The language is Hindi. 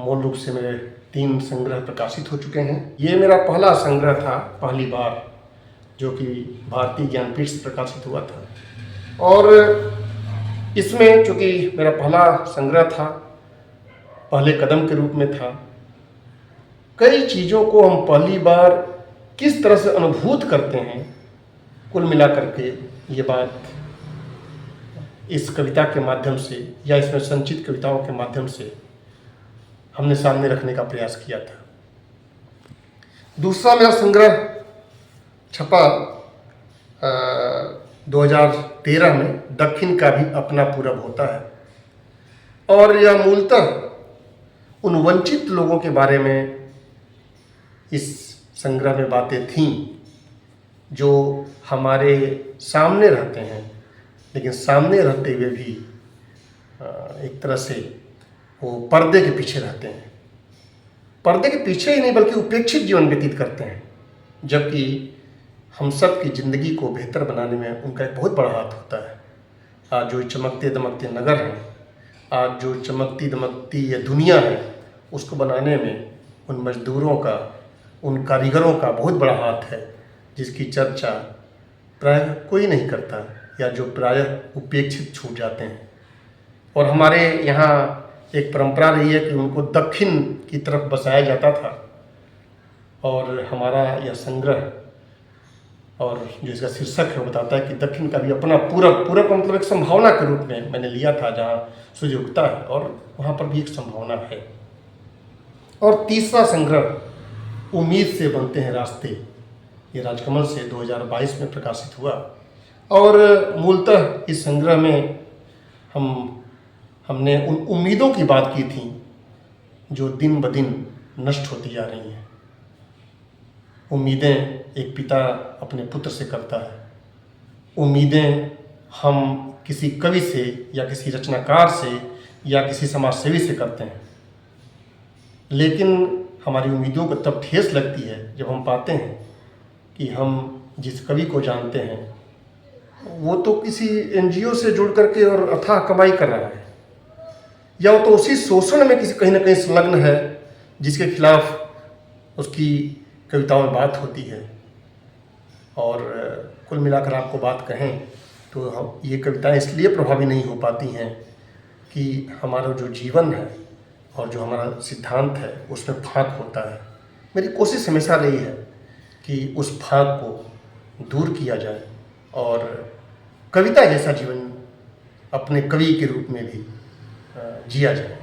मूल रूप से मेरे 3 संग्रह प्रकाशित हो चुके हैं। ये मेरा पहला संग्रह था, पहली बार, जो कि भारतीय ज्ञानपीठ से प्रकाशित हुआ था। और इसमें चूँकि मेरा पहला संग्रह था, पहले कदम के रूप में था, कई चीज़ों को हम पहली बार किस तरह से अनुभूत करते हैं, कुल मिलाकर के ये बात इस कविता के माध्यम से या इसमें संचित कविताओं के माध्यम से हमने सामने रखने का प्रयास किया था। दूसरा मेरा संग्रह छपा 2013 में, दक्षिण का भी अपना पूरब होता है। और यह मूलतः उन वंचित लोगों के बारे में इस संग्रह में बातें थीं जो हमारे सामने रहते हैं, लेकिन सामने रहते हुए भी एक तरह से वो पर्दे के पीछे रहते हैं। पर्दे के पीछे ही नहीं बल्कि उपेक्षित जीवन व्यतीत करते हैं, जबकि हम सब की ज़िंदगी को बेहतर बनाने में उनका एक बहुत बड़ा हाथ होता है। आज जो चमकते दमकते नगर हैं, आज जो चमकती दमकती ये दुनिया है, उसको बनाने में उन मजदूरों का, उन कारीगरों का बहुत बड़ा हाथ है, जिसकी चर्चा प्रायः कोई नहीं करता या जो प्रायः उपेक्षित छूट जाते हैं। और हमारे यहाँ एक परंपरा रही है कि उनको दक्षिण की तरफ बसाया जाता था। और हमारा यह संग्रह और जो इसका शीर्षक है वो बताता है कि दक्षिण का भी अपना पूरब, पूरब का मतलब एक संभावना के रूप में मैंने लिया था, जहाँ सूर्य उगता है और वहाँ पर भी एक संभावना है। और तीसरा संग्रह उम्मीद से बनते हैं रास्ते, ये राजकमल से 2022 में प्रकाशित हुआ। और मूलतः इस संग्रह में हमने उन उम्मीदों की बात की थी जो दिन ब दिन नष्ट होती जा रही हैं। उम्मीदें एक पिता अपने पुत्र से करता है, उम्मीदें हम किसी कवि से या किसी रचनाकार से या किसी समाजसेवी से करते हैं। लेकिन हमारी उम्मीदों को तब ठेस लगती है जब हम पाते हैं कि हम जिस कवि को जानते हैं वो तो किसी NGO से जुड़ करके और अथाह कमाई कर रहा है, या वो तो उसी शोषण में किसी कहीं ना कहीं संलग्न है जिसके खिलाफ उसकी कविताओं में बात होती है। और कुल मिलाकर आपको बात कहें तो हम ये कविताएं इसलिए प्रभावी नहीं हो पाती हैं कि हमारा जो जीवन है और जो हमारा सिद्धांत है उसमें फाँक होता है। मेरी कोशिश हमेशा रही है कि उस फाँक को दूर किया जाए और कविता जैसा जीवन अपने कवि के रूप में भी जिया जाए।